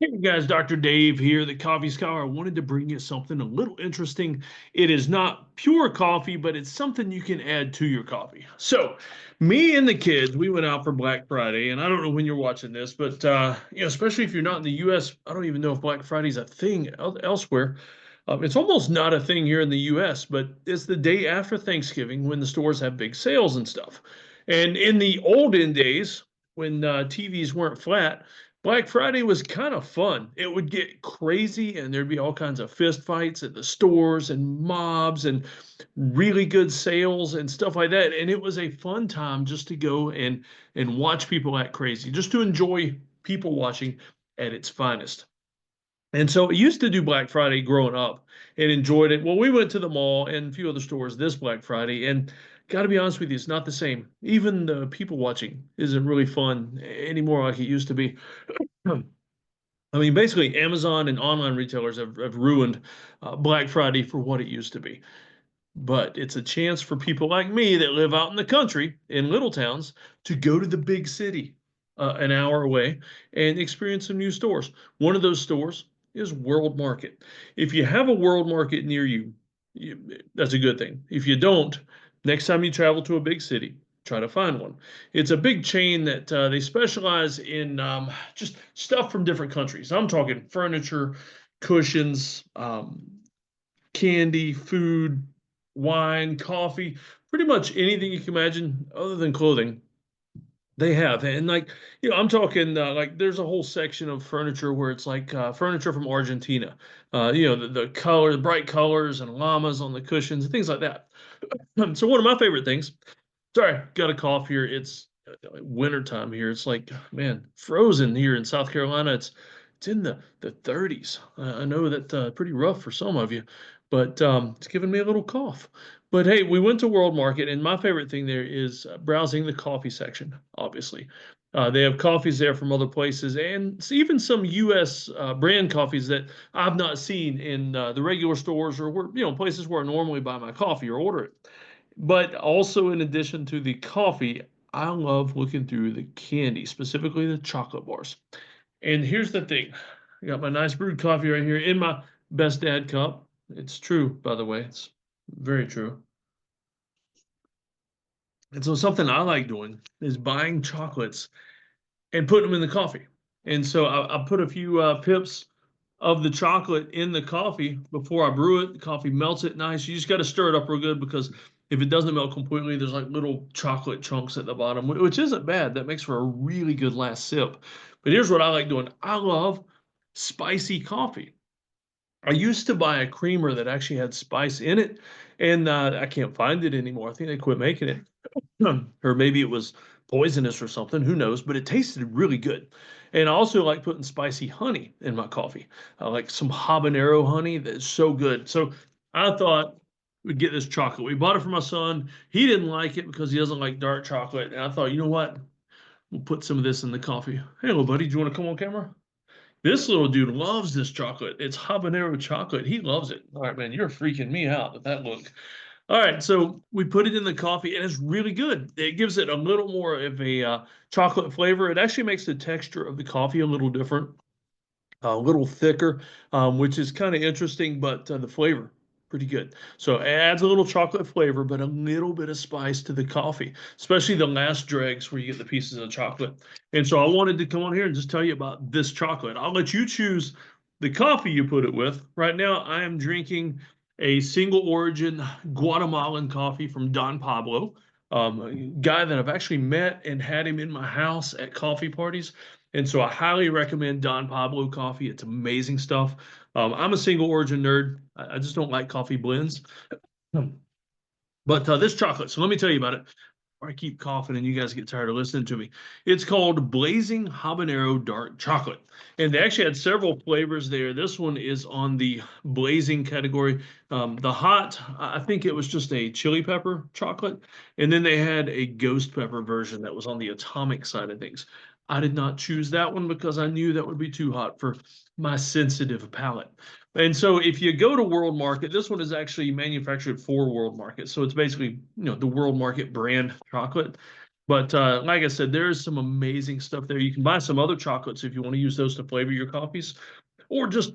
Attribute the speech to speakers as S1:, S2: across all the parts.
S1: Hey guys, Dr. Dave here, the Coffee Scholar. I wanted to bring you something a little interesting. It is not pure coffee, but it's something you can add to your coffee. So, me and the kids, we went out for Black Friday, and I don't know when you're watching this, but especially if you're not in the U.S., I don't even know if Black Friday's a thing elsewhere. It's almost not a thing here in the U.S., but it's the day after Thanksgiving when the stores have big sales and stuff. And in the olden days, when TVs weren't flat, Black Friday was kind of fun. It would get crazy and there'd be all kinds of fist fights at the stores and mobs and really good sales and stuff like that. And it was a fun time just to go and watch people act crazy, just to enjoy people watching at its finest. And so I used to do Black Friday growing up and enjoyed it. Well, we went to the mall and a few other stores this Black Friday, and got to be honest with you, it's not the same. Even the people watching isn't really fun anymore like it used to be. I mean, basically, Amazon and online retailers have ruined Black Friday for what it used to be. But it's a chance for people like me that live out in the country in little towns to go to the big city an hour away and experience some new stores. One of those stores is World Market. If you have a World Market near you, that's a good thing. If you don't, next time you travel to a big city, try to find one. It's a big chain that they specialize in just stuff from different countries. I'm talking furniture, cushions, candy, food, wine, coffee, pretty much anything you can imagine other than clothing. They have, and I'm talking like there's a whole section of furniture where it's like furniture from Argentina. The color, the bright colors and llamas on the cushions and things like that. So one of my favorite things. Sorry, got a cough here. It's winter time here. It's like, man, frozen here in South Carolina. It's in the 30s. I know that pretty rough for some of you, but it's giving me a little cough. But hey, we went to World Market, and my favorite thing there is browsing the coffee section, obviously. They have coffees there from other places, and even some U.S. Brand coffees that I've not seen in the regular stores or places where I normally buy my coffee or order it. But also, in addition to the coffee, I love looking through the candy, specifically the chocolate bars. And here's the thing. I got my nice brewed coffee right here in my best dad cup. It's true, by the way. It's very true. And so something I like doing is buying chocolates and putting them in the coffee. And so I put a few pips of the chocolate in the coffee before I brew it. The coffee melts it nice. You just got to stir it up real good because if it doesn't melt completely, there's like little chocolate chunks at the bottom, which isn't bad. That makes for a really good last sip. But here's what I like doing. I love spicy coffee. I used to buy a creamer that actually had spice in it, and I can't find it anymore. I think they quit making it. Or maybe it was poisonous or something, who knows, but it tasted really good. And I also like putting spicy honey in my coffee. I like some habanero honey that's so good. So I thought we'd get this chocolate. We bought it for my son. He didn't like it because he doesn't like dark chocolate. And I thought, you know what? We'll put some of this in the coffee. Hey, little buddy, do you want to come on camera? This little dude loves this chocolate. It's habanero chocolate. He loves it. All right, man, you're freaking me out with that look. All right, so we put it in the coffee, and it's really good. It gives it a little more of a chocolate flavor. It actually makes the texture of the coffee a little different, a little thicker, which is kind of interesting, but the flavor pretty good. So it adds a little chocolate flavor, but a little bit of spice to the coffee, especially the last dregs where you get the pieces of chocolate. And so I wanted to come on here and just tell you about this chocolate. I'll let you choose the coffee you put it with. Right now, I am drinking a single origin Guatemalan coffee from Don Pablo, a guy that I've actually met and had him in my house at coffee parties. And so I highly recommend Don Pablo coffee. It's amazing stuff. I'm a single origin nerd. I just don't like coffee blends. But this chocolate, so let me tell you about it. Or I keep coughing and you guys get tired of listening to me. It's called Blazing Habanero Dark Chocolate. And they actually had several flavors there. This one is on the blazing category. The hot, I think it was just a chili pepper chocolate. And then they had a ghost pepper version that was on the atomic side of things. I did not choose that one because I knew that would be too hot for my sensitive palate. And so if you go to World Market, this one is actually manufactured for World Market. So it's basically, the World Market brand chocolate. But like I said, there is some amazing stuff there. You can buy some other chocolates if you want to use those to flavor your coffees, or just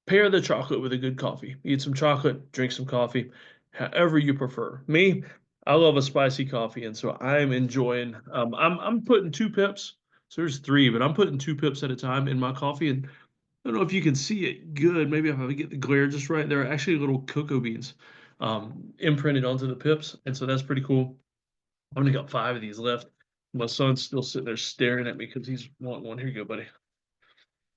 S1: pair the chocolate with a good coffee. Eat some chocolate, drink some coffee, however you prefer. Me, I love a spicy coffee, and so I'm enjoying. I'm putting 2 pips. So there's three, but I'm putting 2 pips at a time in my coffee. And I don't know if you can see it good. Maybe if I get the glare just right, there are actually little cocoa beans imprinted onto the pips, and so that's pretty cool. I've only got 5 of these left. My son's still sitting there staring at me because he's wanting one. Here you go, buddy.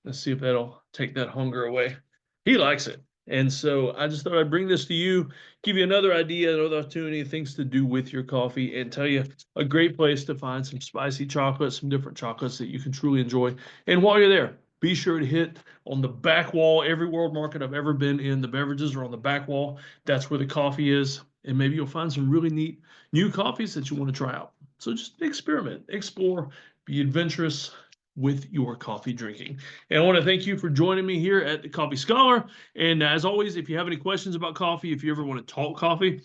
S1: Let's see if that'll take that hunger away. He likes it. And so I just thought I'd bring this to you, give you another idea, another opportunity, things to do with your coffee, and tell you a great place to find some spicy chocolates, some different chocolates that you can truly enjoy. And while you're there, be sure to hit on the back wall. Every world market I've ever been in, the beverages are on the back wall. That's where the coffee is. And maybe you'll find some really neat new coffees that you want to try out. So just experiment, explore, be adventurous with your coffee drinking. And I want to thank you for joining me here at the Coffee Scholar. And as always, if you have any questions about coffee, if you ever want to talk coffee,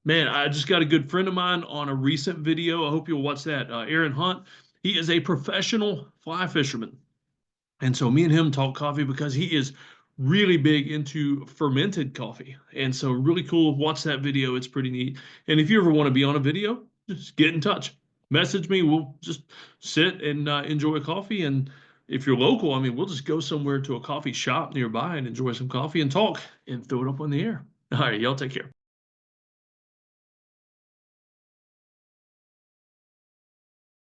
S1: man, I just got a good friend of mine on a recent video. I hope you'll watch that. Aaron Hunt. He is a professional fly fisherman. And so me and him talk coffee because he is really big into fermented coffee. And so really cool. Watch that video. It's pretty neat. And if you ever want to be on a video, just get in touch. Message me. We'll just sit and enjoy a coffee. And if you're local, I mean, we'll just go somewhere to a coffee shop nearby and enjoy some coffee and talk and throw it up on the air. All right, y'all take care.